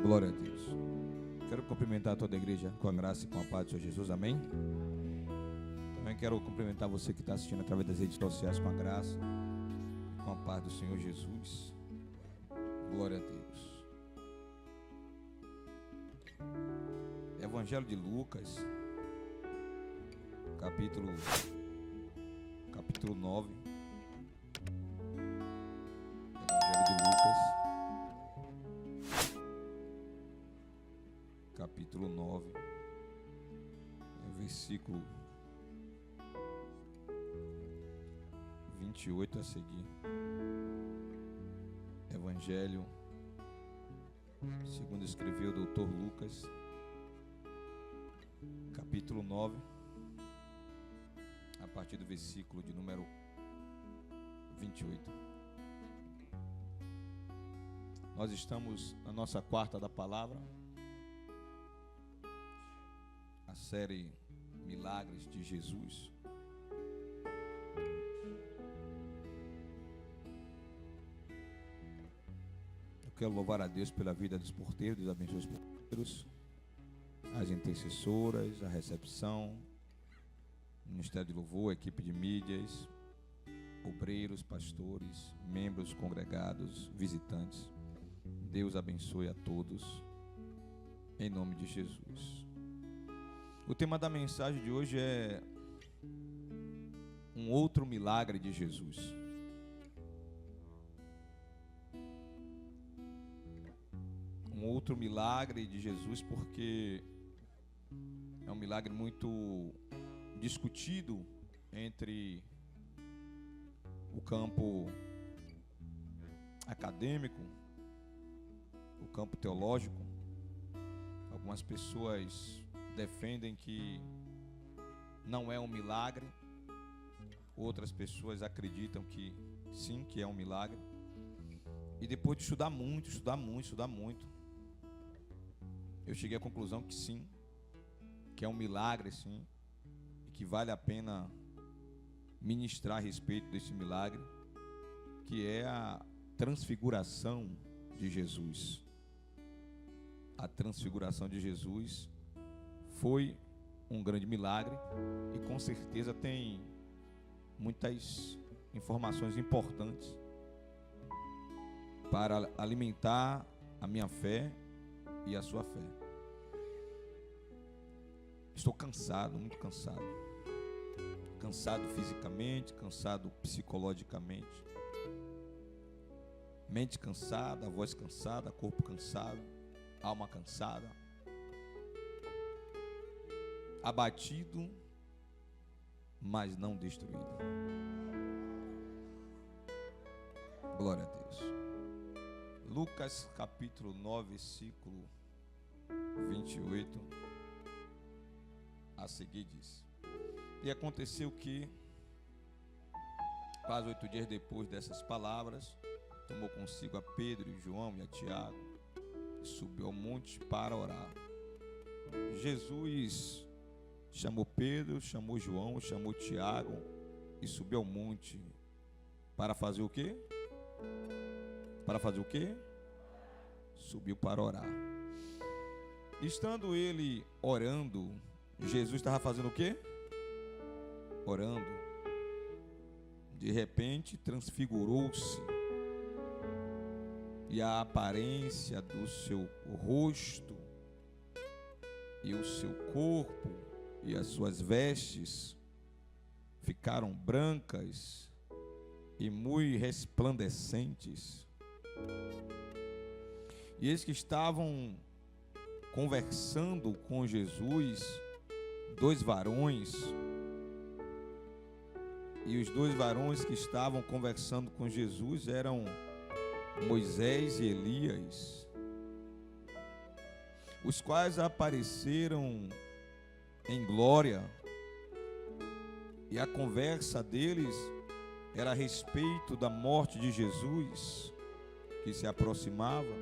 Glória a Deus. Quero cumprimentar toda a igreja com a graça e com a paz do Senhor Jesus, amém? Também quero cumprimentar você que está assistindo através das redes sociais com a graça e com a paz do Senhor Jesus. Glória a Deus. Evangelho de Lucas, capítulo 9. Evangelho de Lucas, capítulo 9, versículo 28 a seguir. Evangelho segundo escreveu o doutor Lucas, capítulo 9, a partir do versículo de número 28. Nós estamos na nossa quarta da palavra, a série Milagres de Jesus. Eu quero louvar a Deus pela vida dos porteiros, Deus abençoe os porteiros, as intercessoras, a recepção, o Ministério de Louvor, a equipe de mídias, obreiros, pastores, membros congregados, visitantes. Deus abençoe a todos, em nome de Jesus. O tema da mensagem de hoje é um outro milagre de Jesus. Um outro milagre de Jesus, porque é um milagre muito discutido entre o campo acadêmico, o campo teológico. Algumas pessoas defendem que não é um milagre, outras pessoas acreditam que sim, que é um milagre. E depois de estudar muito, eu cheguei à conclusão que sim, que é um milagre, sim, e que vale a pena ministrar a respeito desse milagre, que é a transfiguração de Jesus. A transfiguração de Jesus foi um grande milagre e com certeza tem muitas informações importantes para alimentar a minha fé e a sua fé. Estou cansado, muito cansado. Cansado fisicamente, cansado psicologicamente. Mente cansada, voz cansada, corpo cansado, alma cansada. Abatido, mas não destruído. Glória a Deus. Lucas capítulo 9, versículo 28 a seguir diz: E aconteceu que, quase 8 dias depois dessas palavras, tomou consigo a Pedro e João e a Tiago e subiu ao monte para orar. Jesus chamou Pedro, chamou João, chamou Tiago e subiu ao monte para fazer o quê? Para fazer o quê? Subiu para orar. Estando ele orando, Jesus estava fazendo o quê? Orando. De repente transfigurou-se e a aparência do seu rosto e o seu corpo e as suas vestes ficaram brancas e muito resplandecentes. E eles que estavam conversando com Jesus, dois varões, e os dois varões que estavam conversando com Jesus eram Moisés e Elias, os quais apareceram em glória, e a conversa deles era a respeito da morte de Jesus, que se aproximava,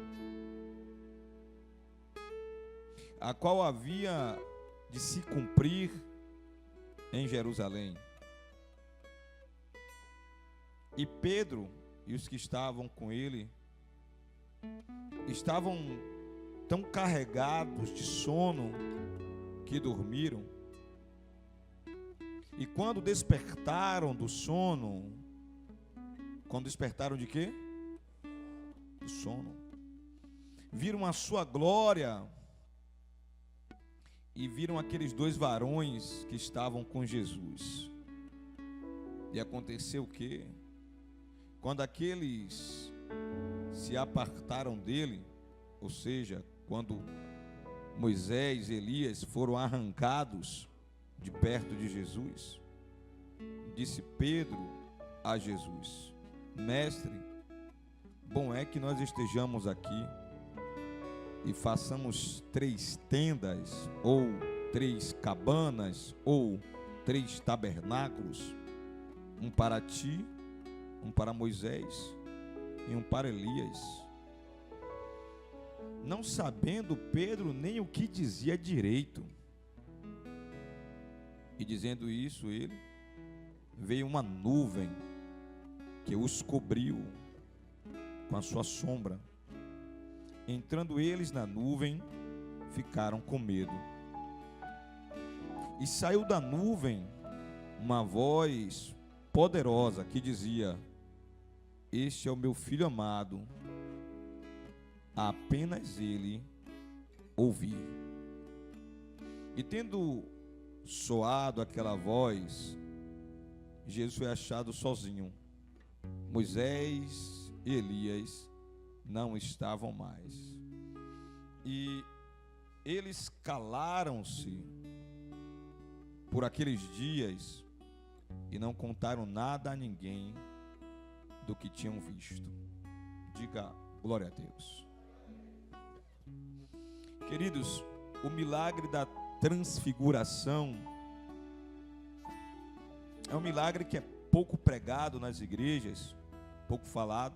a qual havia de se cumprir em Jerusalém. E Pedro e os que estavam com ele estavam tão carregados de sono que dormiram. E quando despertaram do sono, quando despertaram de quê? Do sono. Viram a sua glória e viram aqueles dois varões que estavam com Jesus. E aconteceu o quê? Quando aqueles se apartaram dele, ou seja, quando Moisés e Elias foram arrancados de perto de Jesus, disse Pedro a Jesus: Mestre, bom é que nós estejamos aqui e façamos 3 tendas, ou 3 cabanas, ou 3 tabernáculos, um para ti, um para Moisés e um para Elias. Não sabendo Pedro nem o que dizia direito. E dizendo isso, ele veio uma nuvem que os cobriu com a sua sombra. Entrando eles na nuvem, ficaram com medo. E saiu da nuvem uma voz poderosa que dizia: Este é o meu filho amado, apenas ele ouvir. E tendo soado aquela voz, Jesus foi achado sozinho. Moisés e Elias não estavam mais. E eles calaram-se por aqueles dias e não contaram nada a ninguém do que tinham visto. Diga glória a Deus. Queridos, o milagre da transfiguração é um milagre que é pouco pregado nas igrejas, pouco falado,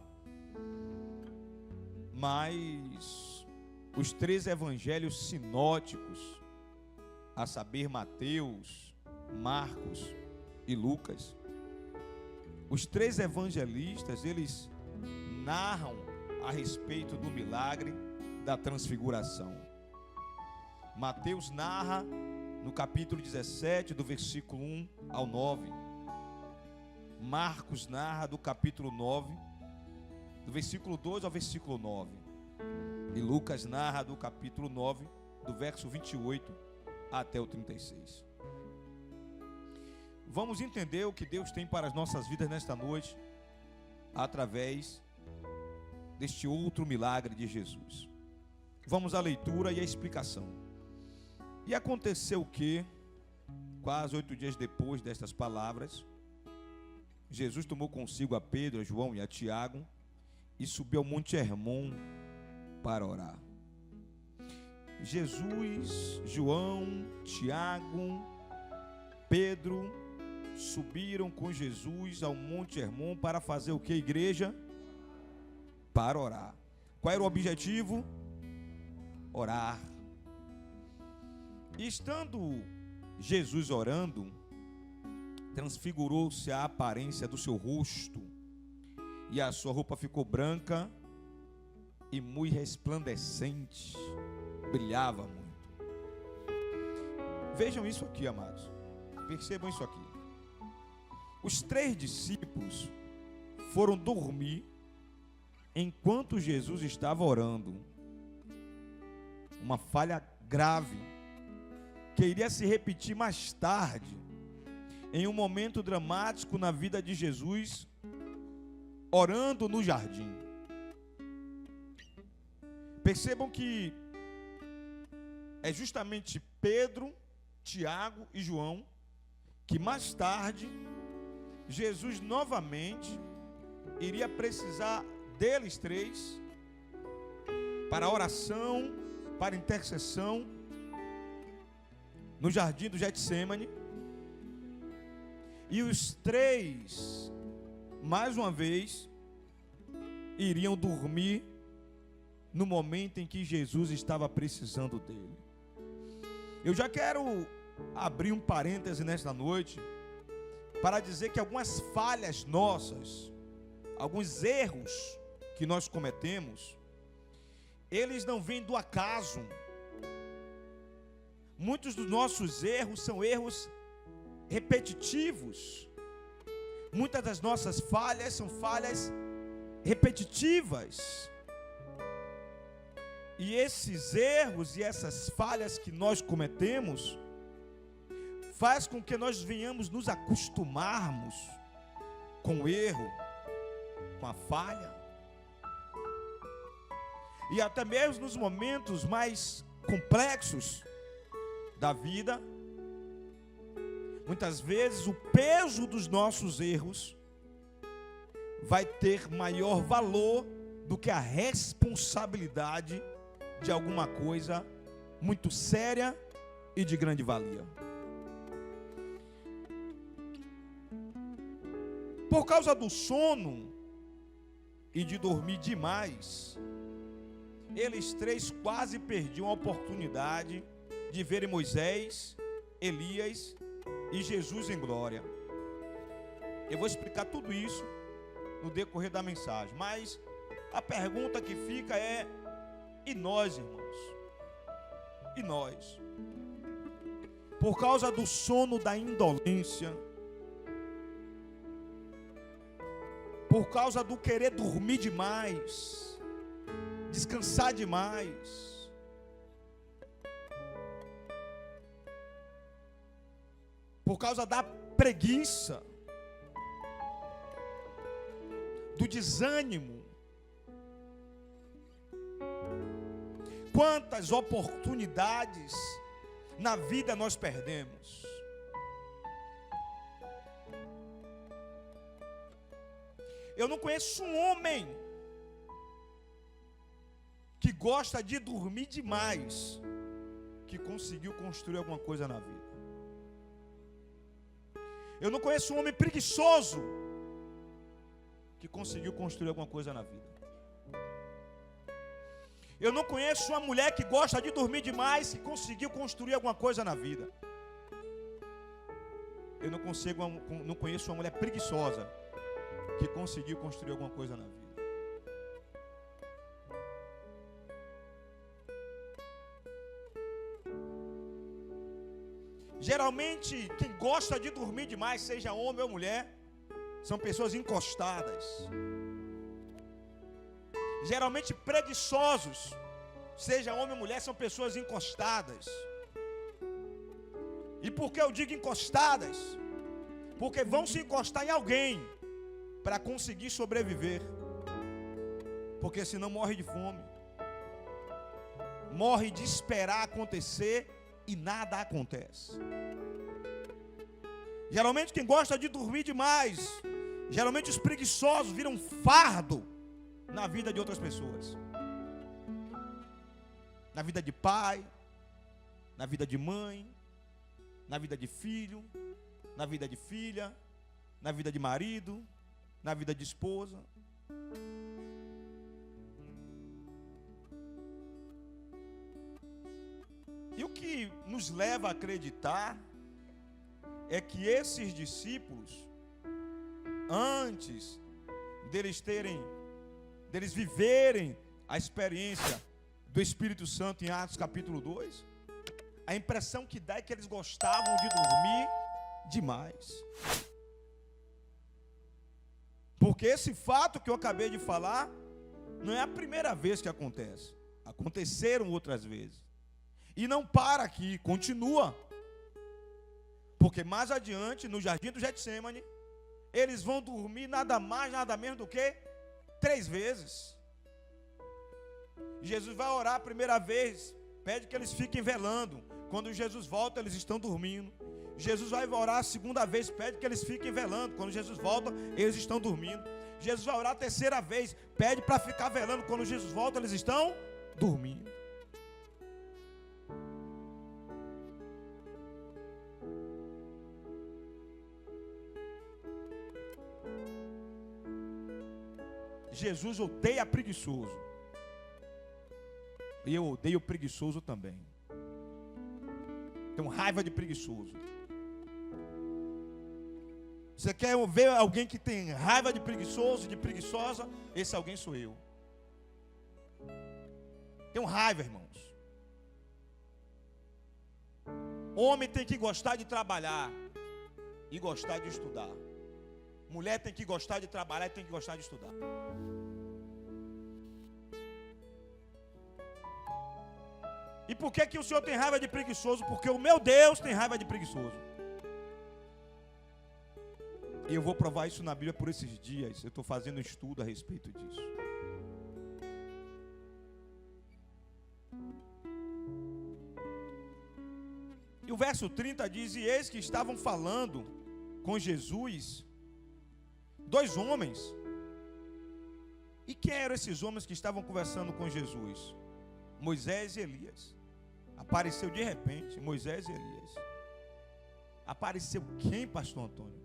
mas os 3 evangelhos sinóticos, a saber, Mateus, Marcos e Lucas, os 3 evangelistas, eles narram a respeito do milagre da transfiguração. Mateus narra no capítulo 17, do versículo 1 ao 9. Marcos narra do capítulo 9, do versículo 2 ao versículo 9. E Lucas narra do capítulo 9, do verso 28 até o 36. Vamos entender o que Deus tem para as nossas vidas nesta noite, através deste outro milagre de Jesus. Vamos à leitura e à explicação. E aconteceu que, quase 8 dias depois destas palavras, Jesus tomou consigo a Pedro, a João e a Tiago e subiu ao Monte Hermon para orar. Jesus, João, Tiago, Pedro subiram com Jesus ao Monte Hermon para fazer o que, igreja? Para orar. Qual era o objetivo? Orar. E estando Jesus orando, transfigurou-se a aparência do seu rosto, e a sua roupa ficou branca e muito resplandecente, brilhava muito. Vejam isso aqui, amados, percebam isso aqui. Os 3 discípulos foram dormir enquanto Jesus estava orando. Uma falha grave, que iria se repetir mais tarde, em um momento dramático na vida de Jesus, orando no jardim. Percebam que é justamente Pedro, Tiago e João que mais tarde Jesus novamente iria precisar deles 3 para oração, para intercessão no jardim do Getsêmani. E os 3, mais uma vez, iriam dormir no momento em que Jesus estava precisando dele. Eu já quero abrir um parêntese nesta noite para dizer que algumas falhas nossas, alguns erros que nós cometemos, eles não vêm do acaso. Muitos dos nossos erros são erros repetitivos. Muitas das nossas falhas são falhas repetitivas. E esses erros e essas falhas que nós cometemos faz com que nós venhamos nos acostumarmos com o erro, com a falha. E até mesmo nos momentos mais complexos da vida, muitas vezes o peso dos nossos erros vai ter maior valor do que a responsabilidade de alguma coisa muito séria e de grande valia. Por causa do sono e de dormir demais, eles três quase perdiam a oportunidade de verem Moisés, Elias e Jesus em glória. Eu vou explicar tudo isso no decorrer da mensagem, mas a pergunta que fica é: e nós, irmãos? E nós? Por causa do sono da indolência, por causa do querer dormir demais, descansar demais, por causa da preguiça, do desânimo, quantas oportunidades na vida nós perdemos. Eu não conheço um homem que gosta de dormir demais que conseguiu construir alguma coisa na vida. Eu não conheço um homem preguiçoso que conseguiu construir alguma coisa na vida. Eu não conheço uma mulher que gosta de dormir demais que conseguiu construir alguma coisa na vida. Eu não conheço uma mulher preguiçosa que conseguiu construir alguma coisa na vida. Geralmente, quem gosta de dormir demais, seja homem ou mulher, são pessoas encostadas. Geralmente preguiçosos, seja homem ou mulher, são pessoas encostadas. E por que eu digo encostadas? Porque vão se encostar em alguém para conseguir sobreviver. Porque senão morre de fome, morre de esperar acontecer e nada acontece. Geralmente quem gosta de dormir demais, geralmente os preguiçosos viram um fardo na vida de outras pessoas, na vida de pai, na vida de mãe, na vida de filho, na vida de filha, na vida de marido, na vida de esposa. E o que nos leva a acreditar é que esses discípulos, antes deles viverem a experiência do Espírito Santo em Atos capítulo 2, a impressão que dá é que eles gostavam de dormir demais. Porque esse fato que eu acabei de falar não é a primeira vez que acontece. Aconteceram outras vezes. E não para aqui, continua. Porque mais adiante, no jardim do Getsêmani, eles vão dormir nada mais, nada menos do que 3 vezes. Jesus vai orar a primeira vez, pede que eles fiquem velando. Quando Jesus volta, eles estão dormindo. Jesus vai orar a segunda vez, pede que eles fiquem velando. Quando Jesus volta, eles estão dormindo. Jesus vai orar a terceira vez, pede para ficar velando. Quando Jesus volta, eles estão dormindo. Jesus odeia preguiçoso. E eu odeio preguiçoso também. Tenho raiva de preguiçoso. Você quer ver alguém que tem raiva de preguiçoso, de preguiçosa? Esse alguém sou eu. Tenho raiva, irmãos. Homem tem que gostar de trabalhar e gostar de estudar. Mulher tem que gostar de trabalhar e tem que gostar de estudar. E por que o Senhor tem raiva de preguiçoso? Porque o meu Deus tem raiva de preguiçoso. E eu vou provar isso na Bíblia por esses dias. Eu estou fazendo um estudo a respeito disso. E o verso 30 diz: e eis que estavam falando com Jesus dois homens. E quem eram esses homens que estavam conversando com Jesus? Moisés e Elias. Apareceu de repente Moisés e Elias. Apareceu quem, pastor Antônio?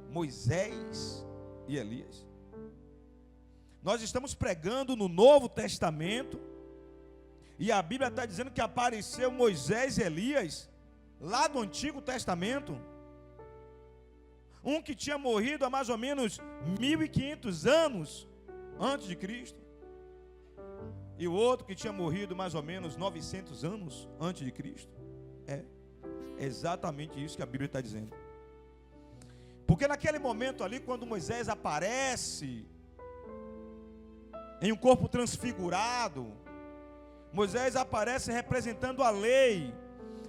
Moisés e Elias. Nós estamos pregando no Novo Testamento, e a Bíblia está dizendo que apareceu Moisés e Elias lá do Antigo Testamento. Um que tinha morrido há mais ou menos 1500 anos antes de Cristo, e o outro que tinha morrido mais ou menos 900 anos antes de Cristo. É exatamente isso que a Bíblia está dizendo. Porque naquele momento ali, quando Moisés aparece em um corpo transfigurado, Moisés aparece representando a lei,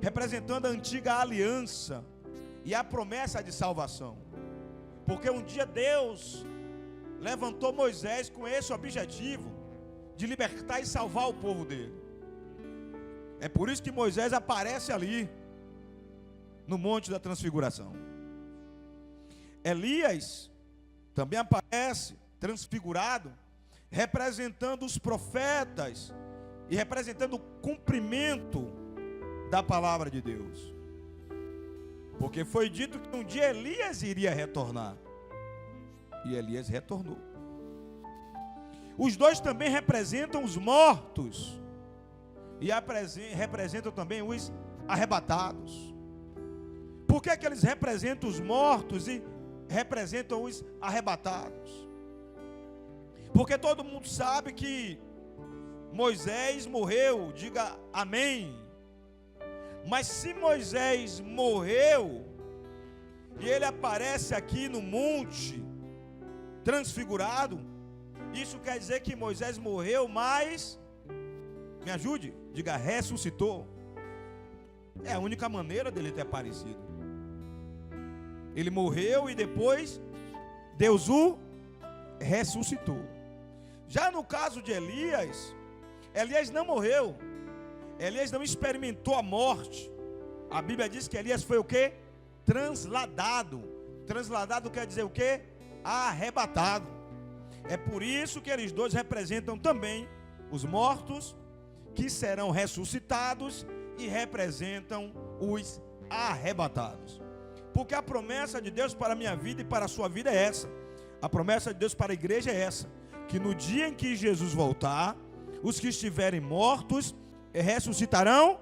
representando a antiga aliança e a promessa de salvação. Porque um dia Deus levantou Moisés com esse objetivo de libertar e salvar o povo dele. É por isso que Moisés aparece ali no Monte da Transfiguração. Elias também aparece transfigurado, representando os profetas e representando o cumprimento da palavra de Deus. Porque foi dito que um dia Elias iria retornar, e Elias retornou. Os dois também representam os mortos e representam também os arrebatados. Por que eles representam os mortos e representam os arrebatados? Porque todo mundo sabe que Moisés morreu, diga amém. Mas se Moisés morreu e ele aparece aqui no monte transfigurado, isso quer dizer que Moisés morreu, mas, me ajude, diga ressuscitou. É a única maneira dele ter aparecido. Ele morreu e depois Deus o ressuscitou. Já no caso de Elias, Elias não morreu. Elias não experimentou a morte. A Bíblia diz que Elias foi o quê? Transladado. Transladado quer dizer o quê? Arrebatado. É por isso que eles dois representam também os mortos que serão ressuscitados e representam os arrebatados. Porque a promessa de Deus para a minha vida e para a sua vida é essa. A promessa de Deus para a igreja é essa: que no dia em que Jesus voltar, os que estiverem mortos ressuscitarão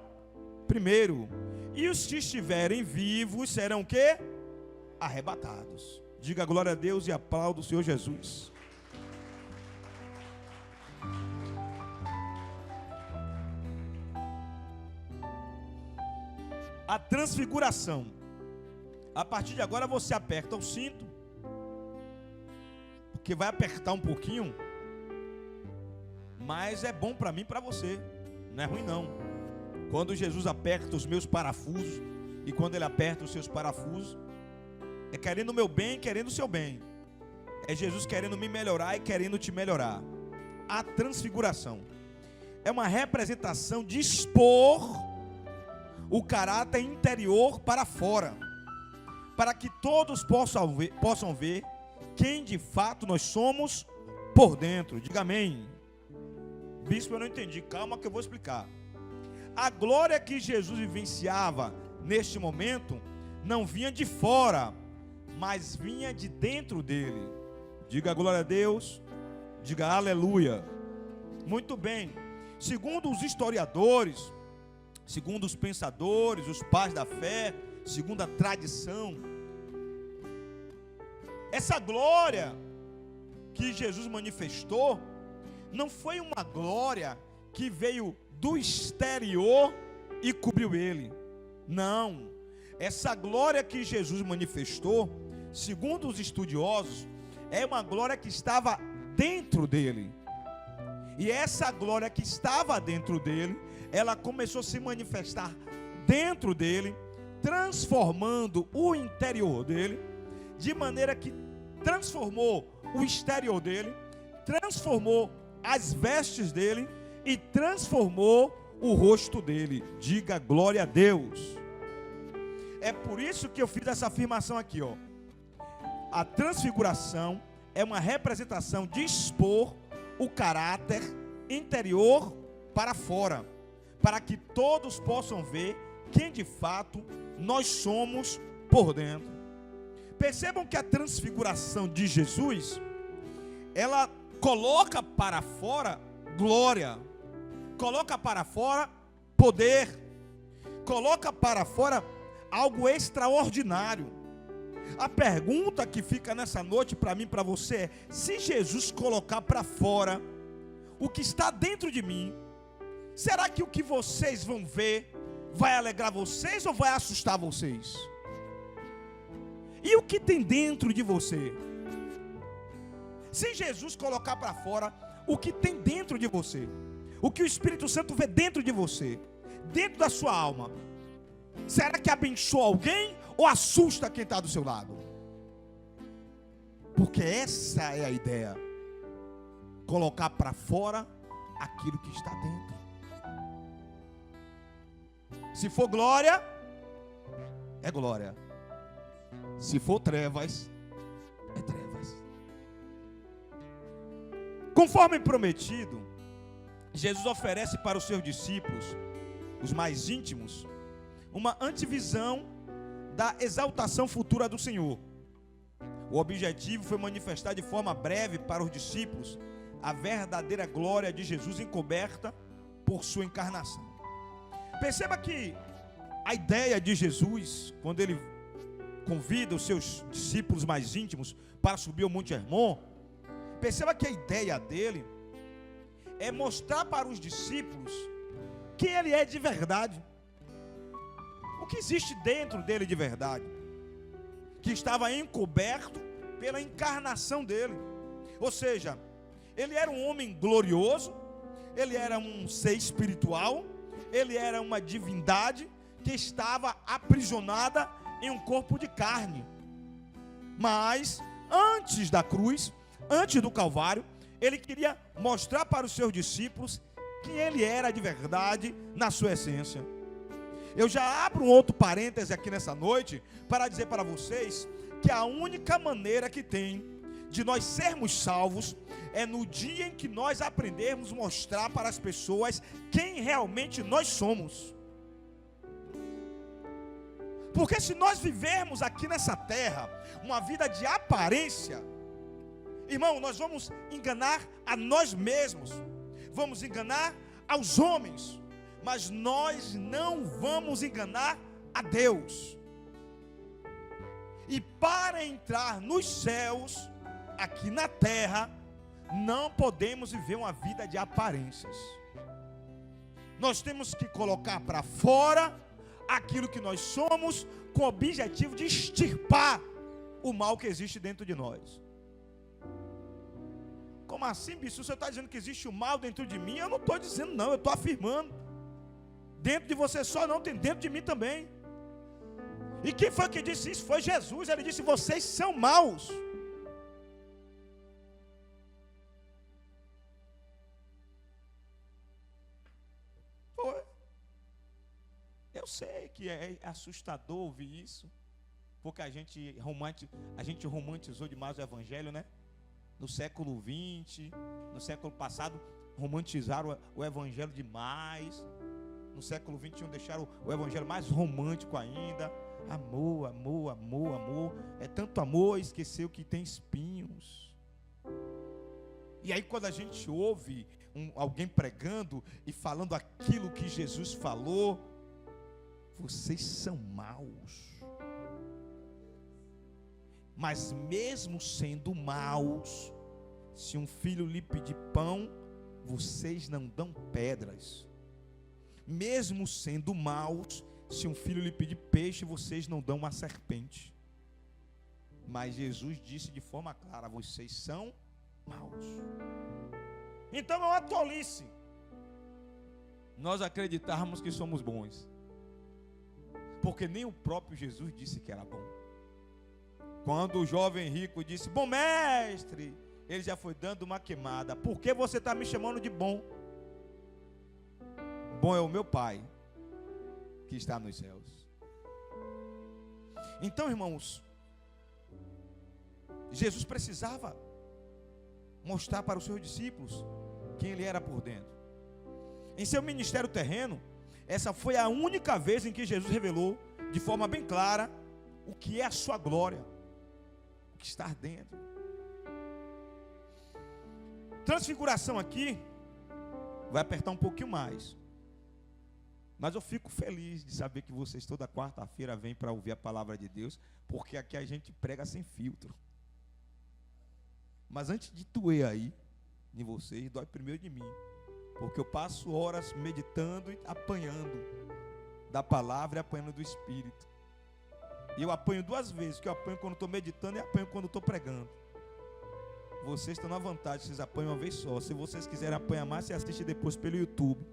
primeiro, e os que estiverem vivos serão o quê? Arrebatados. Diga glória a Deus e aplauda o Senhor Jesus. A transfiguração. A partir de agora você aperta o cinto, porque vai apertar um pouquinho, mas é bom para mim e para você. Não é ruim não. Quando Jesus aperta os meus parafusos, e quando Ele aperta os seus parafusos, é querendo o meu bem, querendo o seu bem. É Jesus querendo me melhorar e querendo te melhorar. A transfiguração é uma representação de expor o caráter interior para fora, para que todos possam ver quem de fato nós somos por dentro. Diga amém. Bispo, eu não entendi. Calma que eu vou explicar. A glória que Jesus vivenciava neste momento não vinha de fora, mas vinha de dentro dele. Diga glória a Deus. Diga aleluia. Muito bem. Segundo os historiadores, segundo os pensadores, os pais da fé, segundo a tradição, essa glória que Jesus manifestou não foi uma glória que veio do exterior e cobriu ele. Não. Essa glória que Jesus manifestou, segundo os estudiosos, é uma glória que estava dentro dele. E essa glória que estava dentro dele, ela começou a se manifestar dentro dele, transformando o interior dele, de maneira que transformou o exterior dele, transformou as vestes dele e transformou o rosto dele. Diga glória a Deus. É por isso que eu fiz essa afirmação aqui, ó. A transfiguração é uma representação de expor o caráter interior para fora, para que todos possam ver quem de fato nós somos por dentro. Percebam que a transfiguração de Jesus, ela coloca para fora glória, coloca para fora poder, coloca para fora algo extraordinário. A pergunta que fica nessa noite para mim e para você é: se Jesus colocar para fora o que está dentro de mim, será que o que vocês vão ver vai alegrar vocês ou vai assustar vocês? E o que tem dentro de você? Se Jesus colocar para fora o que tem dentro de você, o que o Espírito Santo vê dentro de você, dentro da sua alma, será que abençoa alguém ou assusta quem está do seu lado? Porque essa é a ideia. Colocar para fora aquilo que está dentro. Se for glória, é glória. Se for trevas, é trevas. Conforme prometido, Jesus oferece para os seus discípulos, os mais íntimos, uma antevisão da exaltação futura do Senhor. O objetivo foi manifestar de forma breve para os discípulos a verdadeira glória de Jesus encoberta por sua encarnação. Perceba que a ideia de Jesus, quando ele convida os seus discípulos mais íntimos para subir ao Monte Hermon, perceba que a ideia dele é mostrar para os discípulos quem ele é de verdade, o que existe dentro dele de verdade, que estava encoberto pela encarnação dele. Ou seja, ele era um homem glorioso, ele era um ser espiritual, ele era uma divindade que estava aprisionada em um corpo de carne. Mas antes da cruz, antes do Calvário, ele queria mostrar para os seus discípulos quem ele era de verdade na sua essência. Eu já abro um outro parêntese aqui nessa noite para dizer para vocês que a única maneira que tem de nós sermos salvos é no dia em que nós aprendermos a mostrar para as pessoas quem realmente nós somos. Porque se nós vivermos aqui nessa terra uma vida de aparência, irmão, nós vamos enganar a nós mesmos, vamos enganar aos homens, mas nós não vamos enganar a Deus. E para entrar nos céus, aqui na terra, não podemos viver uma vida de aparências. Nós temos que colocar para fora aquilo que nós somos, com o objetivo de extirpar o mal que existe dentro de nós. Como assim, bicho? Você está dizendo que existe o mal dentro de mim? Eu não estou dizendo não, eu estou afirmando. Dentro de você só não, tem dentro de mim também. E quem foi que disse isso? Foi Jesus. Ele disse: vocês são maus. Foi. Eu sei que é assustador ouvir isso, porque a gente romantizou demais o Evangelho, né? No século XX, no século passado, romantizaram o Evangelho demais. No século XXI deixaram o Evangelho mais romântico ainda. Amor, amor, amor, amor. É tanto amor, esqueceu que tem espinhos. E aí quando a gente ouve alguém pregando e falando aquilo que Jesus falou, vocês são maus. Mas mesmo sendo maus, se um filho lhe pedir pão, vocês não dão pedras. Mesmo sendo maus, se um filho lhe pedir peixe, vocês não dão uma serpente. Mas Jesus disse de forma clara: vocês são maus. Então é uma tolice nós acreditarmos que somos bons, porque nem o próprio Jesus disse que era bom. Quando o jovem rico disse: bom mestre, ele já foi dando uma queimada. Por que você está me chamando de bom? Bom é o meu Pai que está nos céus. Então, irmãos, Jesus precisava mostrar para os seus discípulos quem ele era por dentro. Em seu ministério terreno, essa foi a única vez em que Jesus revelou de forma bem clara o que é a sua glória, o que está dentro. Transfiguração aqui vai apertar um pouquinho mais, mas eu fico feliz de saber que vocês toda quarta-feira vêm para ouvir a palavra de Deus, porque aqui a gente prega sem filtro. Mas antes de doer aí em vocês, dói primeiro de mim, porque eu passo horas meditando e apanhando da palavra e apanhando do Espírito. E eu apanho duas vezes, que eu apanho quando estou meditando e apanho quando estou pregando. Vocês estão na vantagem, vocês apanham uma vez só. Se vocês quiserem apanhar mais, você assiste depois pelo YouTube.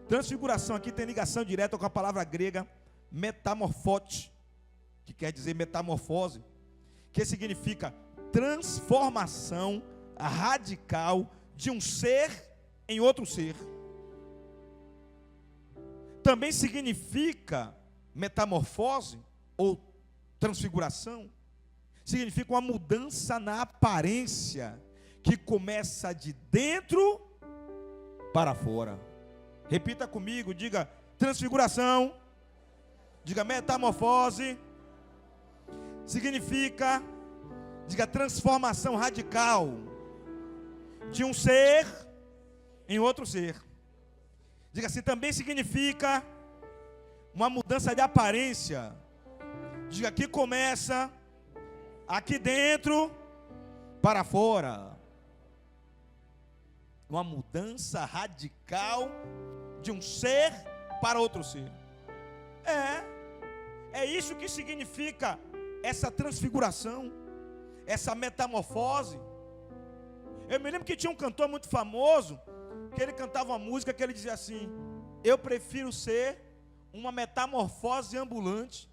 Transfiguração aqui tem ligação direta com a palavra grega metamorfote, que quer dizer metamorfose, que significa transformação radical de um ser em outro ser. Também significa metamorfose ou transfiguração, significa uma mudança na aparência que começa de dentro para fora. Repita comigo, diga transfiguração, diga metamorfose, significa, diga transformação radical de um ser em outro ser. Diga assim, também significa uma mudança de aparência. Diga que começa aqui dentro para fora. Uma mudança radical de um ser para outro ser. É isso que significa essa transfiguração, essa metamorfose. Eu me lembro que tinha um cantor muito famoso, que ele cantava uma música que ele dizia assim: eu prefiro ser uma metamorfose ambulante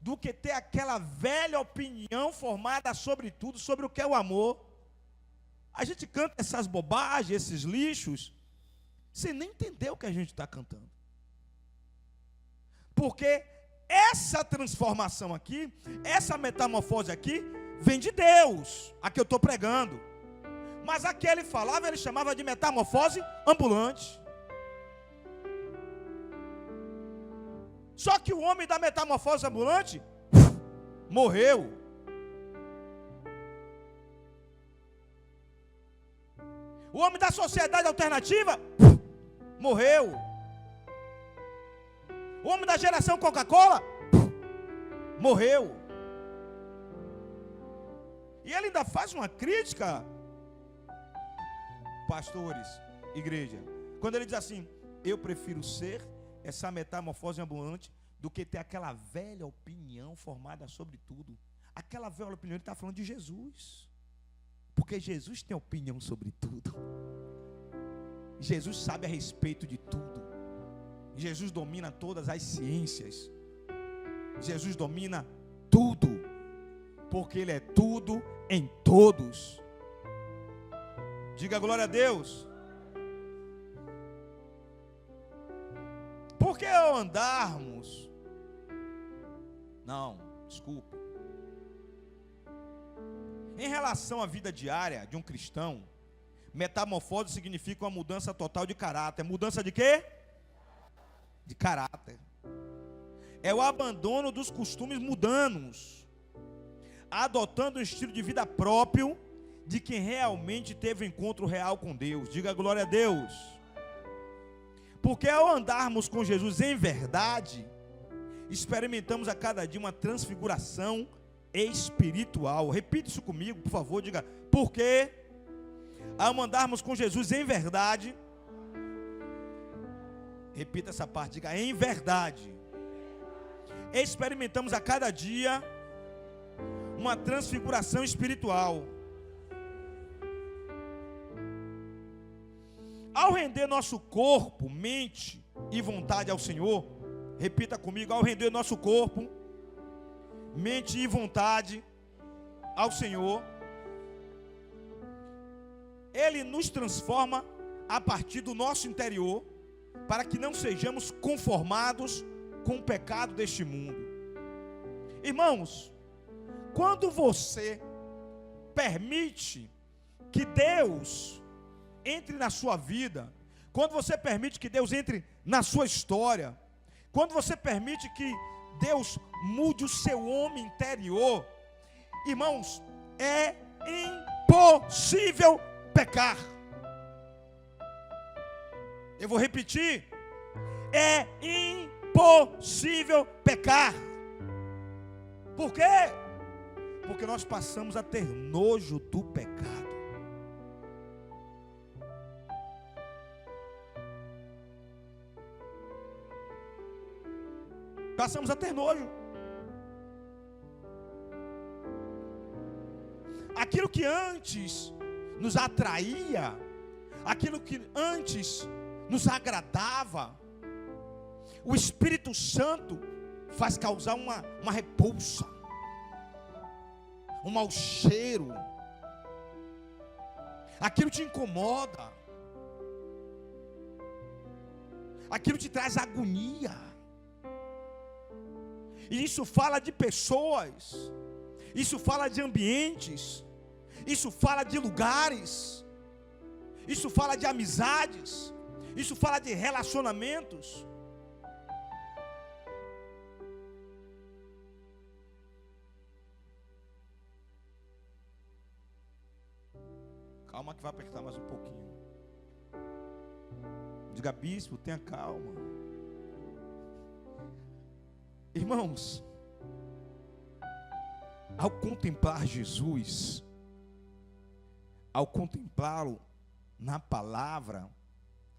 do que ter aquela velha opinião formada sobre tudo, sobre o que é o amor. A gente canta essas bobagens, esses lixos, sem nem entender o que a gente está cantando. Porque essa transformação aqui, essa metamorfose aqui, vem de Deus, a que eu estou pregando. Mas a que ele falava, ele chamava de metamorfose ambulante. Só que o homem da metamorfose ambulante morreu. O homem da sociedade alternativa morreu. O homem da geração Coca-Cola morreu. E ele ainda faz uma crítica, pastores, igreja, quando ele diz assim: eu prefiro ser essa metamorfose ambulante do que ter aquela velha opinião formada sobre tudo. Aquela velha opinião, ele está falando de Jesus, porque Jesus tem opinião sobre tudo. Jesus sabe a respeito de tudo. Jesus domina todas as ciências. Jesus domina tudo, porque Ele é tudo em todos. Diga glória a Deus. Porque ao andarmos, não, desculpa, em relação à vida diária de um cristão, metamorfose significa uma mudança total de caráter. Mudança de quê? De caráter. É o abandono dos costumes mundanos, adotando um estilo de vida próprio de quem realmente teve um encontro real com Deus. Diga glória a Deus. Porque ao andarmos com Jesus em verdade, experimentamos a cada dia uma transfiguração espiritual. Repita isso comigo, por favor. Diga: porque ao andarmos com Jesus em verdade. Repita essa parte, diga: em verdade. Experimentamos a cada dia uma transfiguração espiritual. Ao render nosso corpo, mente e vontade ao Senhor, repita comigo: ao render nosso corpo, mente e vontade ao Senhor, Ele nos transforma a partir do nosso interior, para que não sejamos conformados com o pecado deste mundo. Irmãos, quando você permite que Deus entre na sua vida, quando você permite que Deus entre na sua história, quando você permite que Deus mude o seu homem interior, irmãos, é impossível pecar. Eu vou repetir: é impossível pecar. Por quê? Porque nós passamos a ter nojo do pecado. Passamos a ter nojo. Aquilo que antes nos atraía, aquilo que antes nos agradava, o Espírito Santo faz causar uma repulsa, um mau cheiro. Aquilo te incomoda, aquilo te traz agonia. E isso fala de pessoas, isso fala de ambientes, isso fala de lugares, isso fala de amizades, isso fala de relacionamentos. Calma que vai apertar mais um pouquinho. Diga: bispo, tenha calma. Irmãos, ao contemplar Jesus, ao contemplá-lo na palavra,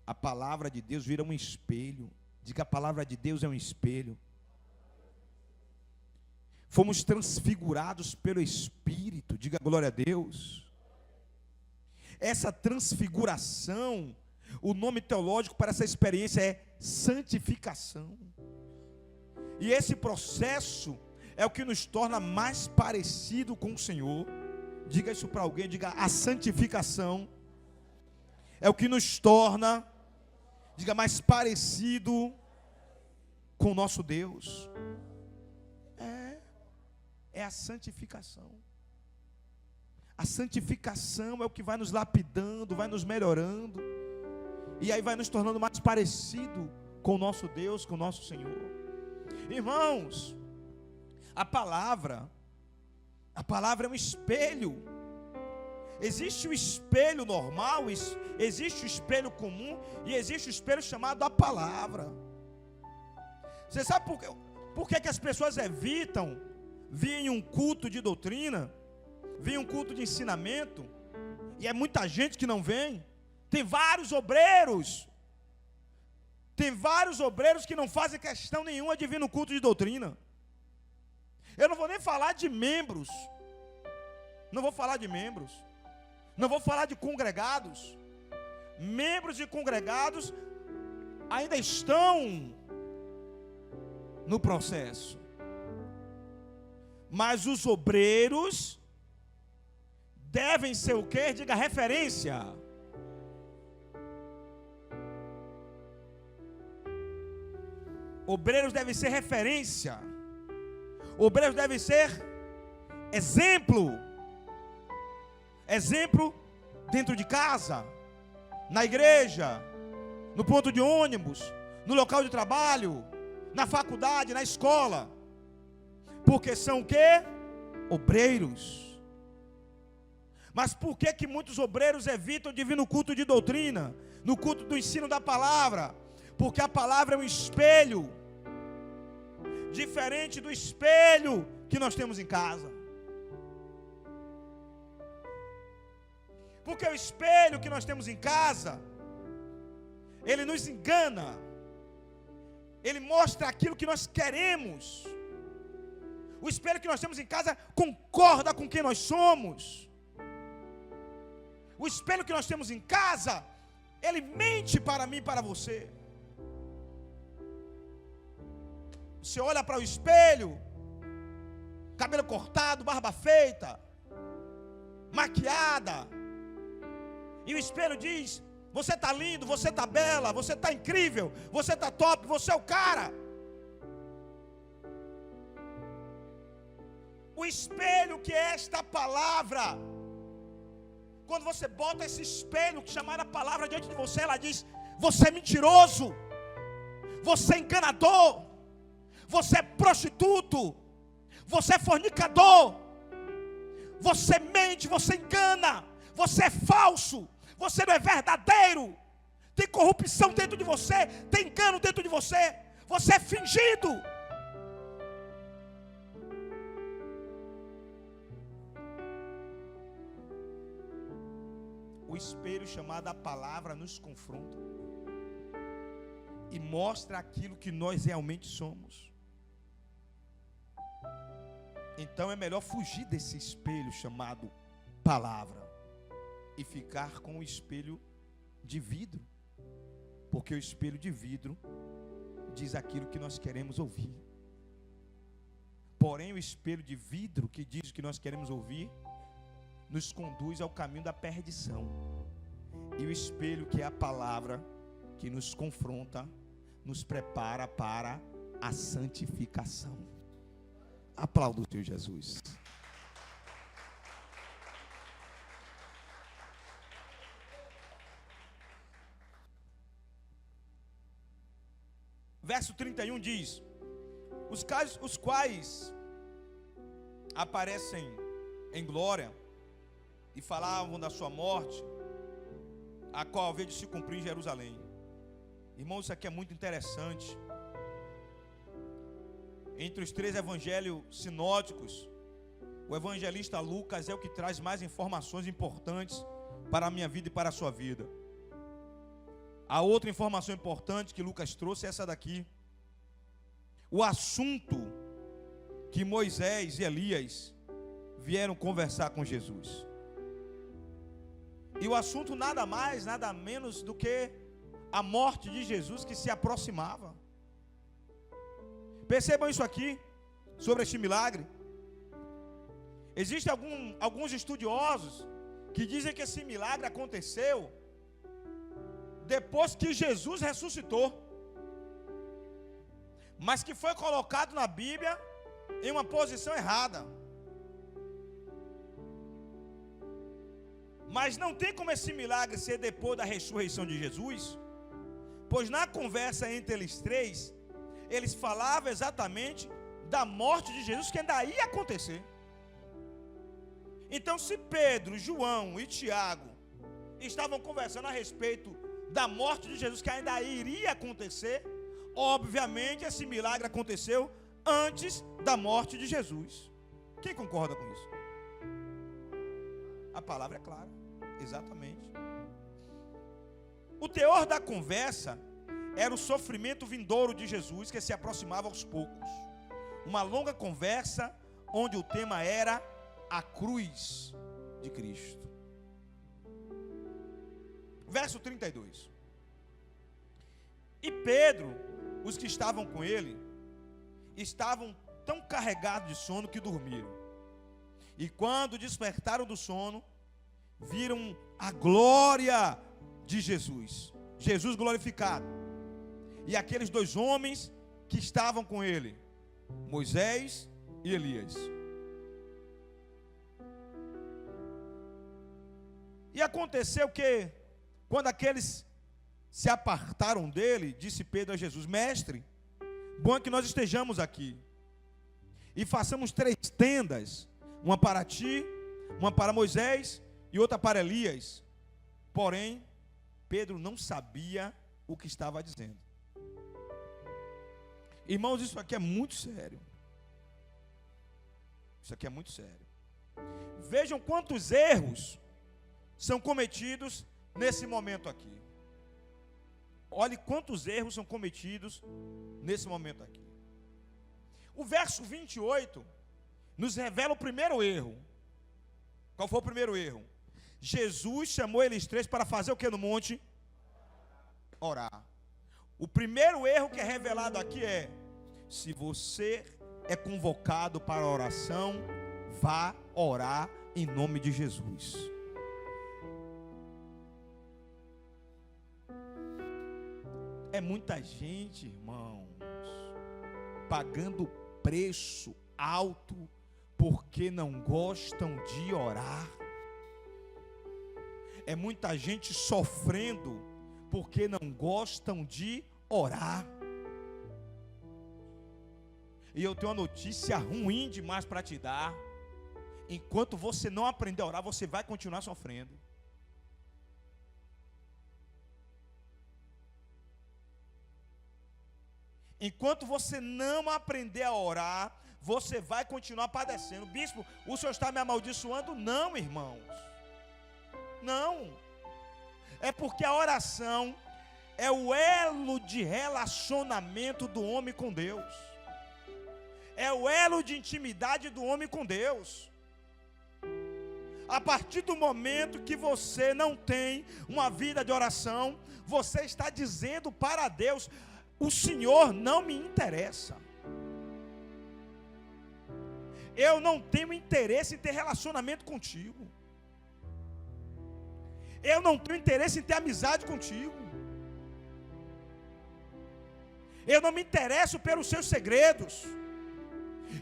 a palavra de Deus vira um espelho. Diga: a palavra de Deus é um espelho. Fomos transfigurados pelo Espírito. Diga glória a Deus. Essa transfiguração, o nome teológico para essa experiência é santificação. E esse processo é o que nos torna mais parecido com o Senhor. Diga isso para alguém, diga: a santificação é o que nos torna, diga, mais parecido com o nosso Deus. É a santificação. A santificação é o que vai nos lapidando, vai nos melhorando, e aí vai nos tornando mais parecido com o nosso Deus, com o nosso Senhor. Irmãos, a palavra é um espelho. Existe o espelho normal, existe o espelho comum, e existe o espelho chamado a palavra. Você sabe por que as pessoas evitam vir em um culto de doutrina, vir em um culto de ensinamento, e é muita gente que não vem? Tem vários obreiros que não fazem questão nenhuma de vir no culto de doutrina. Eu não vou nem falar de membros, não vou falar de congregados. Membros e congregados ainda estão no processo, mas os obreiros devem ser o quê? Diga: referência. Obreiros devem ser referência. Obreiros devem ser exemplo. Exemplo dentro de casa, na igreja, no ponto de ônibus, no local de trabalho, na faculdade, na escola. Porque são o quê? Obreiros. Mas por que muitos obreiros evitam de vir no culto de doutrina, no culto do ensino da palavra? Porque a palavra é um espelho, diferente do espelho que nós temos em casa. Porque o espelho que nós temos em casa, ele nos engana. Ele mostra aquilo que nós queremos. O espelho que nós temos em casa concorda com quem nós somos. O espelho que nós temos em casa, ele mente para mim e para você. Você olha para o espelho, cabelo cortado, barba feita, maquiada, e o espelho diz: você está lindo, você está bela, você está incrível, você está top, você é o cara. O espelho que é esta palavra, quando você bota esse espelho que chamada palavra diante de você, ela diz: você é mentiroso, você é enganador, você é prostituto, você é fornicador, você mente, você engana, você é falso, você não é verdadeiro, tem corrupção dentro de você, tem engano dentro de você, você é fingido. O espelho chamado a palavra nos confronta e mostra aquilo que nós realmente somos. Então é melhor fugir desse espelho chamado palavra e ficar com o espelho de vidro, porque o espelho de vidro diz aquilo que nós queremos ouvir. Porém, o espelho de vidro que diz o que nós queremos ouvir nos conduz ao caminho da perdição. E o espelho que é a palavra que nos confronta, nos prepara para a santificação. Aplauda o Senhor Jesus. Verso 31 diz: os quais aparecem em glória e falavam da sua morte, a qual havia de se cumprir em Jerusalém. Irmãos, isso aqui é muito interessante. Entre os três evangelhos sinóticos, o evangelista Lucas é o que traz mais informações importantes para a minha vida e para a sua vida. A outra informação importante que Lucas trouxe é essa daqui: o assunto que Moisés e Elias vieram conversar com Jesus. E o assunto nada mais, nada menos do que a morte de Jesus que se aproximava. Percebam isso aqui, sobre este milagre. Existem alguns estudiosos que dizem que esse milagre aconteceu depois que Jesus ressuscitou, mas que foi colocado na Bíblia em uma posição errada. Mas não tem como esse milagre ser depois da ressurreição de Jesus, pois na conversa entre eles três, eles falavam exatamente da morte de Jesus que ainda ia acontecer. Então, se Pedro, João e Tiago estavam conversando a respeito da morte de Jesus que ainda iria acontecer, obviamente esse milagre aconteceu antes da morte de Jesus. Quem concorda com isso? A palavra é clara, exatamente. O teor da conversa era o sofrimento vindouro de Jesus que se aproximava aos poucos. Uma longa conversa onde o tema era a cruz de Cristo. Verso 32. E Pedro, os que estavam com ele, estavam tão carregados de sono que dormiram. E quando despertaram do sono, viram a glória de Jesus, Jesus glorificado, e aqueles dois homens que estavam com ele, Moisés e Elias. E aconteceu que, quando aqueles se apartaram dele, disse Pedro a Jesus: Mestre, bom é que nós estejamos aqui e façamos 3 tendas, uma para ti, uma para Moisés e outra para Elias. Porém, Pedro não sabia o que estava dizendo. Irmãos, isso aqui é muito sério. Isso aqui é muito sério. Vejam quantos erros são cometidos nesse momento aqui. Olhe quantos erros são cometidos nesse momento aqui. O verso 28 nos revela o primeiro erro. Qual foi o primeiro erro? Jesus chamou eles três para fazer o que no monte? Orar. O primeiro erro que é revelado aqui é: se você é convocado para a oração, vá orar em nome de Jesus. É muita gente, irmãos, pagando preço alto porque não gostam de orar. É muita gente sofrendo porque não gostam de orar. E eu tenho uma notícia ruim demais para te dar. Enquanto você não aprender a orar, você vai continuar sofrendo. Enquanto você não aprender a orar, você vai continuar padecendo. Bispo, o senhor está me amaldiçoando? Não, irmãos. Não. É porque a oração é o elo de relacionamento do homem com Deus. É o elo de intimidade do homem com Deus. A partir do momento que você não tem uma vida de oração, você está dizendo para Deus: o Senhor não me interessa. Eu não tenho interesse em ter relacionamento contigo. Eu não tenho interesse em ter amizade contigo. Eu não me interesso pelos seus segredos.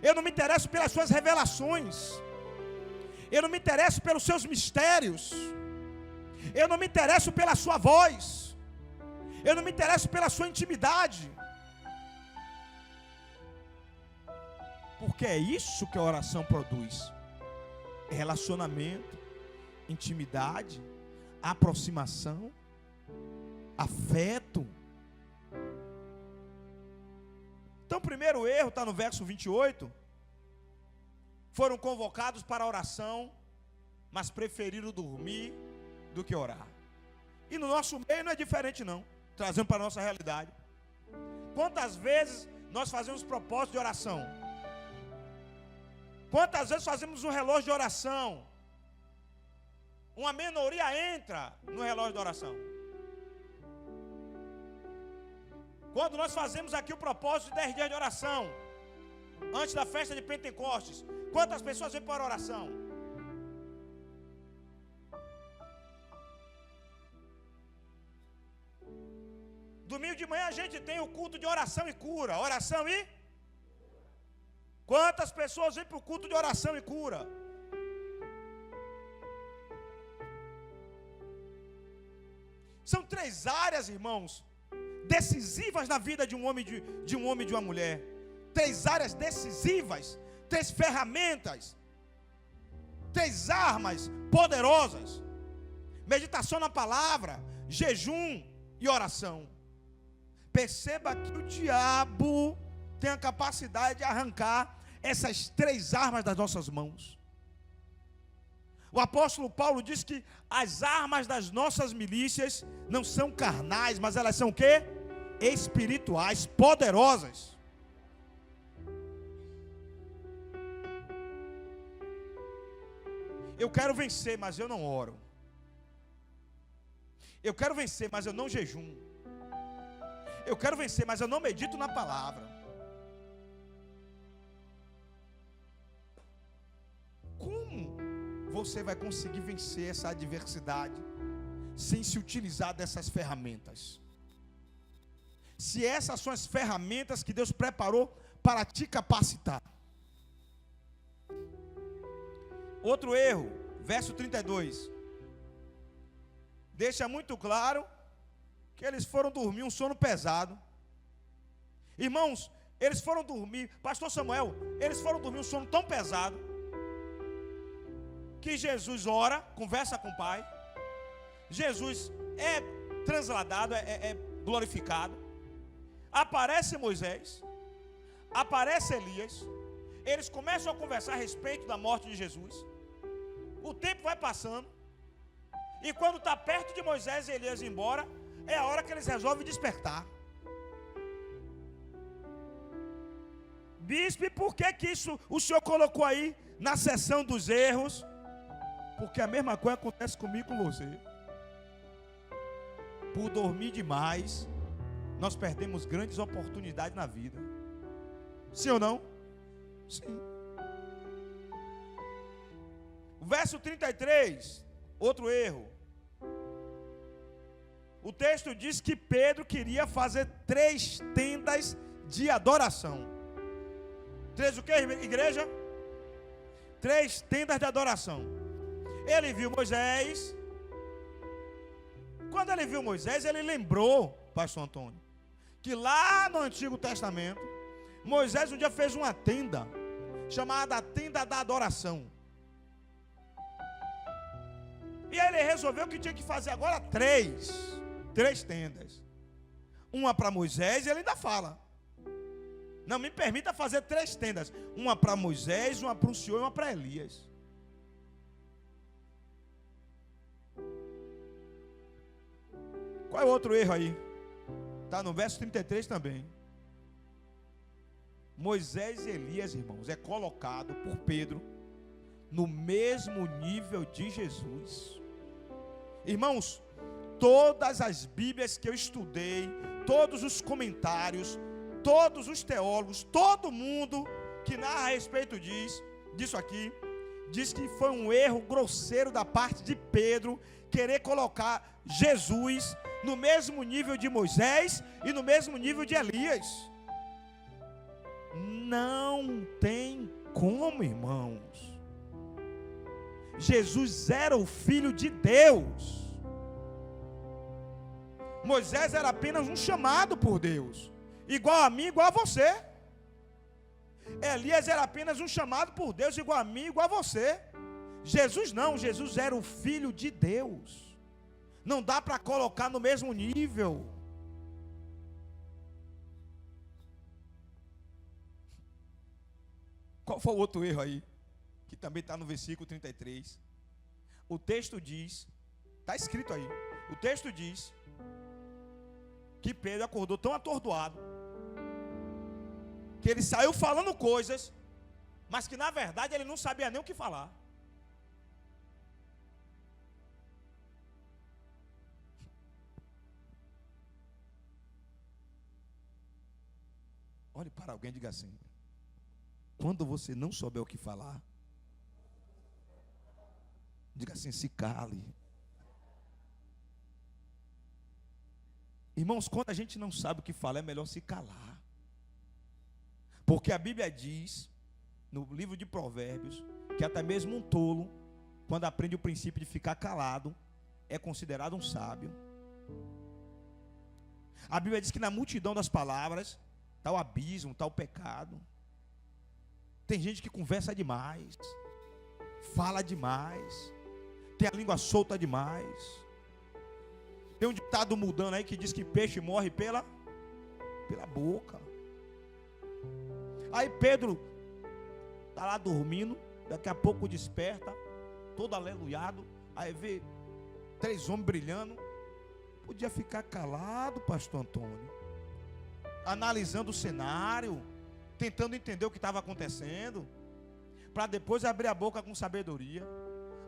Eu não me interesso pelas suas revelações. Eu não me interesso pelos seus mistérios. Eu não me interesso pela sua voz. Eu não me interesso pela sua intimidade. Porque é isso que a oração produz. É relacionamento, intimidade, aproximação, afeto. Então o primeiro erro está no verso 28. Foram convocados para a oração, mas preferiram dormir do que orar. E no nosso meio não é diferente não. Trazendo para a nossa realidade. Quantas vezes nós fazemos propósito de oração? Quantas vezes fazemos um relógio de oração? Uma minoria entra no relógio de oração. Quando nós fazemos aqui o propósito de 10 dias de oração, antes da festa de Pentecostes, quantas pessoas vêm para a oração? Domingo de manhã a gente tem o culto de oração e cura. Oração e? Quantas pessoas vêm para o culto de oração e cura? São 3 áreas, irmãos, decisivas na vida de um homem e de uma mulher. 3 áreas decisivas, 3 ferramentas, 3 armas poderosas: meditação na palavra, jejum e oração. Perceba que o diabo tem a capacidade de arrancar essas 3 armas das nossas mãos. O apóstolo Paulo diz que as armas das nossas milícias não são carnais, mas elas são o quê? Espirituais, poderosas. Eu quero vencer, mas eu não oro. Eu quero vencer, mas eu não jejum. Eu quero vencer, mas eu não medito na palavra. Como você vai conseguir vencer essa adversidade sem se utilizar dessas ferramentas? Se essas são as ferramentas que Deus preparou para te capacitar. Outro erro, verso 32. Deixa muito claro que eles foram dormir um sono pesado. Irmãos, eles foram dormir, pastor Samuel, eles foram dormir um sono tão pesado que Jesus ora, conversa com o Pai. Jesus é transladado, é glorificado. Aparece Moisés, aparece Elias. Eles começam a conversar a respeito da morte de Jesus. O tempo vai passando. E quando está perto de Moisés e Elias ir embora, é a hora que eles resolvem despertar. Bispo, por que isso o senhor colocou aí na seção dos erros? Porque a mesma coisa acontece comigo e com você. Por dormir demais, nós perdemos grandes oportunidades na vida. Sim ou não? Sim. O verso 33, outro erro. O texto diz que Pedro queria fazer 3 tendas de adoração. 3 o que, igreja? 3 tendas de adoração. Ele viu Moisés. Quando ele viu Moisés, ele lembrou, pastor Antônio, que lá no Antigo Testamento, Moisés um dia fez uma tenda, chamada tenda da adoração. E ele resolveu que tinha que fazer agora 3 tendas. Uma para Moisés, e ele ainda fala: não me permita fazer 3 tendas. Uma para Moisés, uma para o Senhor e uma para Elias. Qual é o outro erro aí? Está no verso 33 também. Moisés e Elias, irmãos, é colocado por Pedro no mesmo nível de Jesus. Irmãos, todas as Bíblias que eu estudei, todos os comentários, todos os teólogos, todo mundo que narra a respeito disso aqui, diz que foi um erro grosseiro da parte de Pedro querer colocar Jesus no mesmo nível de Moisés e no mesmo nível de Elias. Não tem como, irmãos. Jesus era o Filho de Deus. Moisés era apenas um chamado por Deus, igual a mim, igual a você. Elias era apenas um chamado por Deus, igual a mim, igual a você. Jesus não, Jesus era o Filho de Deus. Não dá para colocar no mesmo nível. Qual foi o outro erro aí? Que também está no versículo 33. O texto diz, está escrito aí, o texto diz que Pedro acordou tão atordoado que ele saiu falando coisas, mas que na verdade ele não sabia nem o que falar. Olhe para alguém e diga assim: quando você não souber o que falar, diga assim: se cale. Irmãos, quando a gente não sabe o que falar, é melhor se calar. Porque a Bíblia diz, no livro de Provérbios, que até mesmo um tolo, quando aprende o princípio de ficar calado, é considerado um sábio. A Bíblia diz que na multidão das palavras está o abismo, está o pecado. Tem gente que conversa demais, fala demais, tem a língua solta demais. Tem um ditado mudando aí que diz que peixe morre pela boca. Aí Pedro está lá dormindo, daqui a pouco desperta, todo aleluiado, aí vê 3 homens brilhando. Podia ficar calado, pastor Antônio, analisando o cenário, tentando entender o que estava acontecendo, para depois abrir a boca com sabedoria.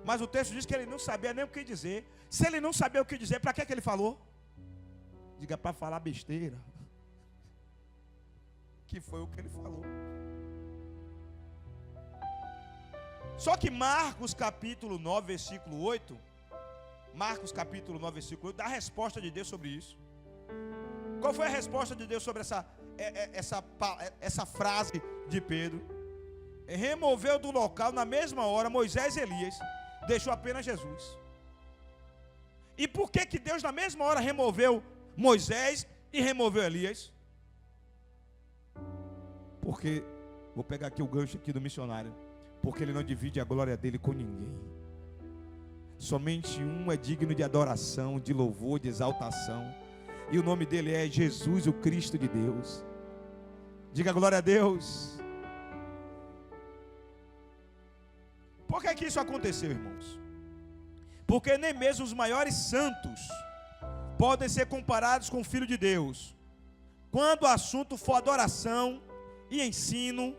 Mas o texto diz que ele não sabia nem o que dizer. Se ele não sabia o que dizer, para que ele falou? Diga: para falar besteira. Que foi o que ele falou. Só que Marcos capítulo 9, versículo 8, Marcos capítulo 9, versículo 8, dá a resposta de Deus sobre isso. Qual foi a resposta de Deus sobre essa frase de Pedro? Removeu do local na mesma hora Moisés e Elias, deixou apenas Jesus. E por que Deus na mesma hora removeu Moisés e removeu Elias? Porque, vou pegar aqui o gancho aqui do missionário, porque ele não divide a glória dele com ninguém. Somente um é digno de adoração, de louvor, de exaltação, e o nome dele é Jesus, o Cristo de Deus. Diga glória a Deus. Por que isso aconteceu, irmãos? porque nem mesmo os maiores santos podem ser comparados com o Filho de Deus. Quando o assunto for adoração e ensino,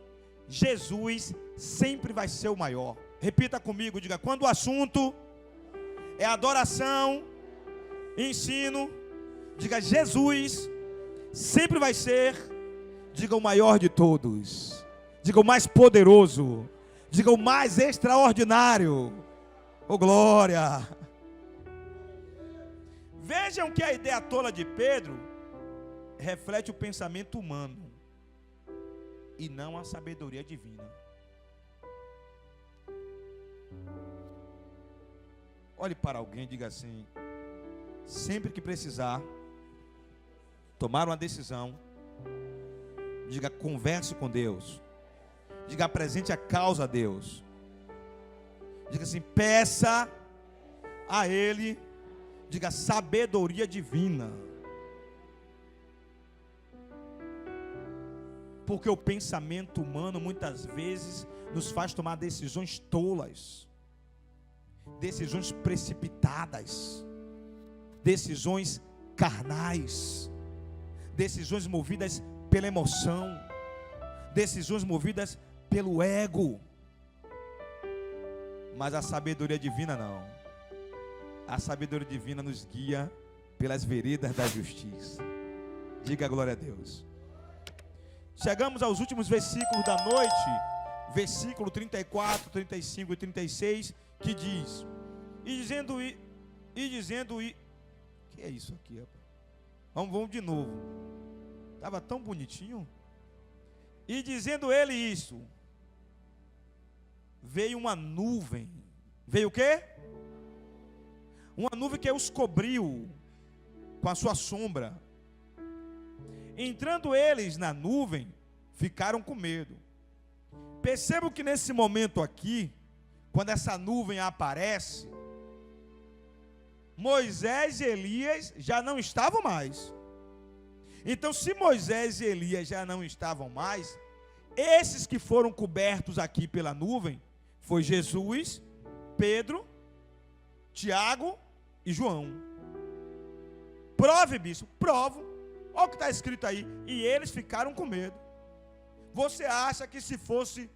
Jesus sempre vai ser o maior. Repita comigo, diga: quando o assunto é adoração e ensino, diga: Jesus sempre vai ser, diga, o maior de todos, diga, o mais poderoso, diga, o mais extraordinário. Oh, glória! Vejam que a ideia tola de Pedro reflete o pensamento humano e não a sabedoria divina. Olhe para alguém e diga assim: sempre que precisar tomar uma decisão, diga: converse com Deus. Diga: apresente a causa a Deus. Diga assim: peça a Ele, diga, sabedoria divina. Porque o pensamento humano muitas vezes nos faz tomar decisões tolas, decisões precipitadas, decisões carnais, decisões movidas pela emoção, decisões movidas pelo ego. Mas a sabedoria divina não. A sabedoria divina nos guia pelas veredas da justiça. Diga glória a Deus. Chegamos aos últimos versículos da noite, versículo 34, 35 e 36, que diz: que é isso aqui, rapaz? Vamos de novo. Estava tão bonitinho. E dizendo ele isso, veio uma nuvem. Veio o quê? Uma nuvem que os cobriu com a sua sombra. Entrando eles na nuvem, ficaram com medo. Percebo que nesse momento aqui, quando essa nuvem aparece, Moisés e Elias já não estavam mais. Então, se Moisés e Elias já não estavam mais, esses que foram cobertos aqui pela nuvem, foi Jesus, Pedro, Tiago e João. Prove, bispo, provo. Olha o que está escrito aí. E eles ficaram com medo. Você acha que se fosse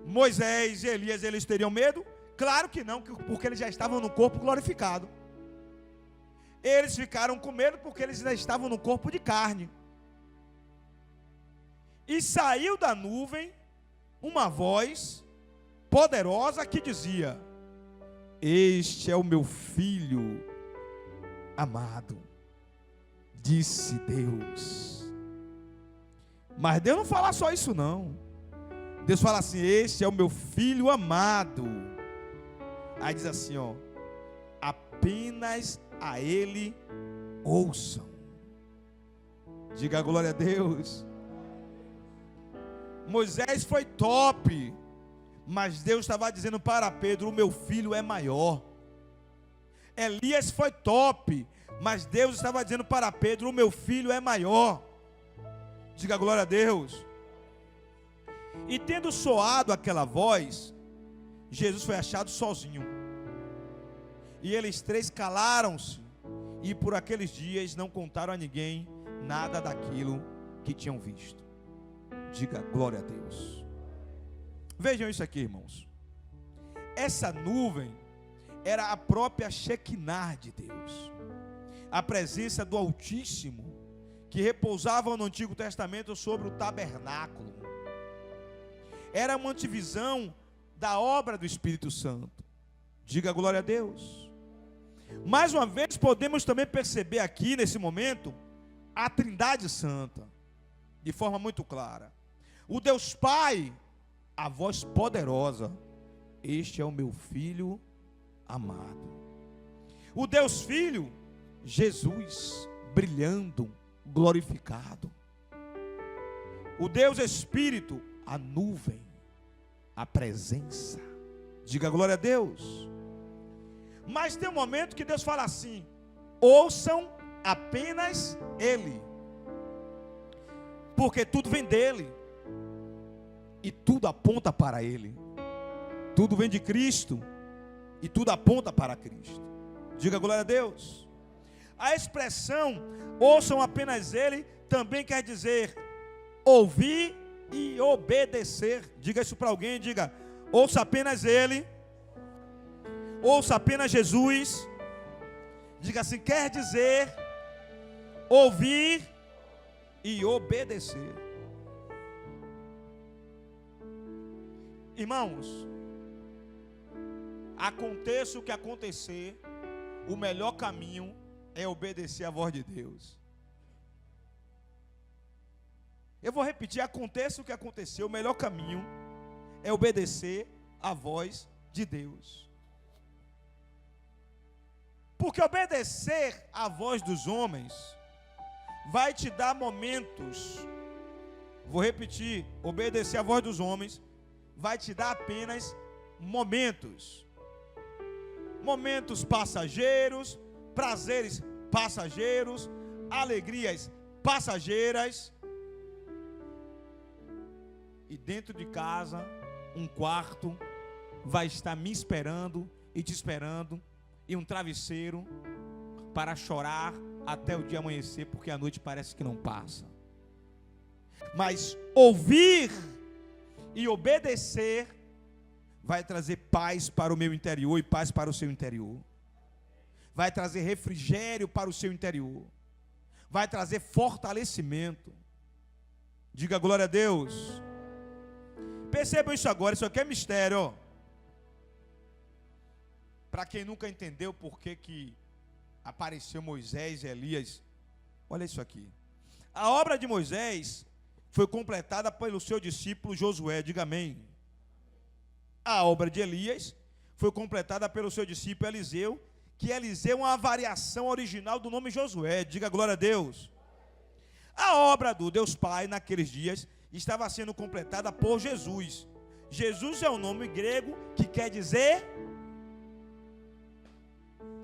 Moisés e Elias, eles teriam medo? Claro que não, porque eles já estavam no corpo glorificado. Eles ficaram com medo porque eles já estavam no corpo de carne. E saiu da nuvem uma voz poderosa que dizia: este é o meu filho amado, disse Deus. Mas Deus não fala só isso não. Deus fala assim: este é o meu filho amado. Aí diz assim, ó: apenas a ele ouçam. Diga glória a Deus. Moisés foi top, mas Deus estava dizendo para Pedro: o meu filho é maior. Elias foi top, mas Deus estava dizendo para Pedro: o meu filho é maior. Diga glória a Deus. E tendo soado aquela voz, Jesus foi achado sozinho. E eles três calaram-se, e por aqueles dias não contaram a ninguém nada daquilo que tinham visto. Diga glória a Deus. Vejam isso aqui, irmãos. Essa nuvem era a própria Shekinah de Deus, a presença do Altíssimo, que repousava no Antigo Testamento sobre o tabernáculo. Era uma antevisão da obra do Espírito Santo. Diga glória a Deus. Mais uma vez podemos também perceber aqui nesse momento a Trindade Santa, de forma muito clara. O Deus Pai, a voz poderosa: este é o meu filho amado. O Deus Filho, Jesus, brilhando, glorificado. O Deus Espírito, a nuvem, a presença. Diga glória a Deus. Mas tem um momento que Deus fala assim: ouçam apenas Ele, porque tudo vem dele e tudo aponta para Ele. Tudo vem de Cristo e tudo aponta para Cristo. Diga glória a Deus. A expressão ouçam apenas ele também quer dizer ouvir e obedecer. Diga isso para alguém, diga: ouça apenas ele, ouça apenas Jesus. Diga assim: quer dizer ouvir e obedecer. Irmãos, aconteça o que acontecer, o melhor caminho é obedecer a voz de Deus. Eu vou repetir: aconteça o que acontecer, o melhor caminho é obedecer a voz de Deus. Porque obedecer à voz dos homens vai te dar momentos. Vou repetir: obedecer à voz dos homens vai te dar apenas momentos. Momentos passageiros, prazeres passageiros, alegrias passageiras. E dentro de casa, um quarto vai estar me esperando e te esperando, e um travesseiro para chorar até o dia amanhecer, porque a noite parece que não passa. Mas ouvir e obedecer vai trazer paz para o meu interior e paz para o seu interior. Vai trazer refrigério para o seu interior. Vai trazer fortalecimento. Diga glória a Deus. Percebam isso agora, isso aqui é mistério, ó. Para quem nunca entendeu por que apareceu Moisés e Elias, olha isso aqui. A obra de Moisés foi completada pelo seu discípulo Josué, diga amém. A obra de Elias foi completada pelo seu discípulo Eliseu, que Eliseu é uma variação original do nome Josué, diga glória a Deus. A obra do Deus Pai naqueles dias estava sendo completada por Jesus. Jesus é um nome grego que quer dizer...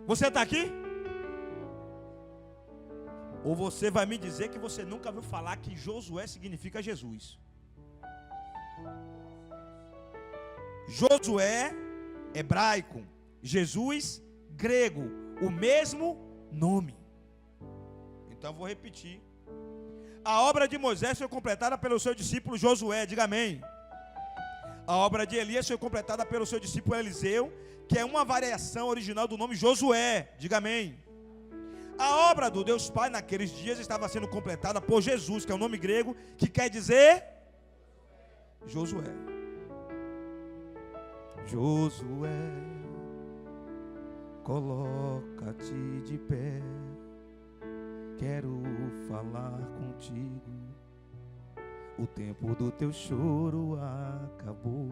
Você está aqui? Ou você vai me dizer que você nunca ouviu falar que Josué significa Jesus? Josué, hebraico. Jesus, grego. O mesmo nome. Então eu vou repetir. A obra de Moisés foi completada pelo seu discípulo Josué, diga amém. A obra de Elias foi completada pelo seu discípulo Eliseu, que é uma variação original do nome Josué, diga amém. A obra do Deus Pai naqueles dias estava sendo completada por Jesus, que é um nome grego que quer dizer Josué. Josué, coloca-te de pé, quero falar contigo. O tempo do teu choro acabou.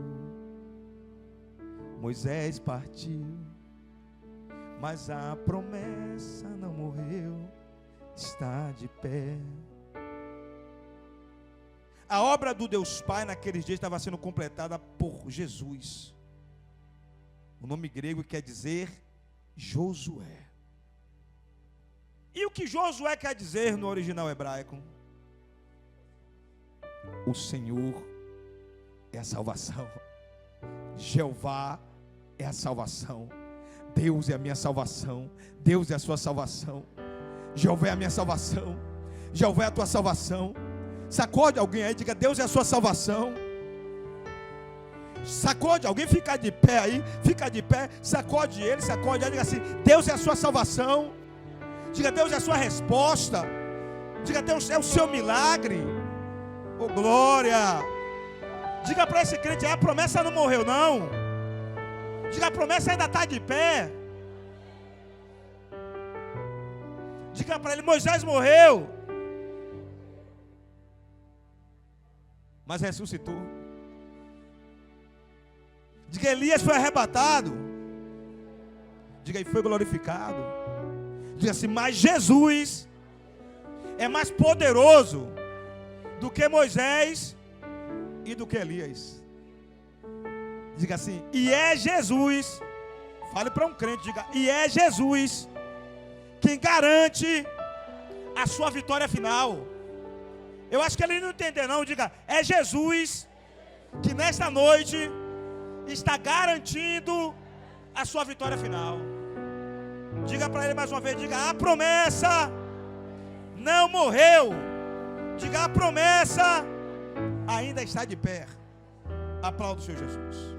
Moisés partiu, mas a promessa não morreu, está de pé. A obra do Deus Pai naqueles dias estava sendo completada por Jesus. O nome grego quer dizer Josué. E o que Josué quer dizer no original hebraico? O Senhor é a salvação. Jeová é a salvação. Deus é a minha salvação. Deus é a sua salvação. Jeová é a minha salvação. Jeová é a tua salvação. Sacode alguém aí, diga: Deus é a sua salvação. Sacode alguém, fica de pé aí, fica de pé, sacode ele, diga assim: Deus é a sua salvação. Diga: Deus é a sua resposta. Diga: Deus é o seu milagre. Oh glória. Diga para esse crente: a promessa não morreu não. Diga: a promessa ainda está de pé. Diga para ele: Moisés morreu, mas ressuscitou. Diga: Elias foi arrebatado. Diga: e foi glorificado. Diga assim: mas Jesus é mais poderoso do que Moisés e do que Elias. Diga assim: e é Jesus. Fale para um crente, diga: e é Jesus quem garante a sua vitória final. Eu acho que ele não entendeu não. Diga: é Jesus que nesta noite está garantindo a sua vitória final. Diga para ele mais uma vez, diga: a promessa não morreu. Diga: a promessa ainda está de pé. Aplauda o Senhor Jesus.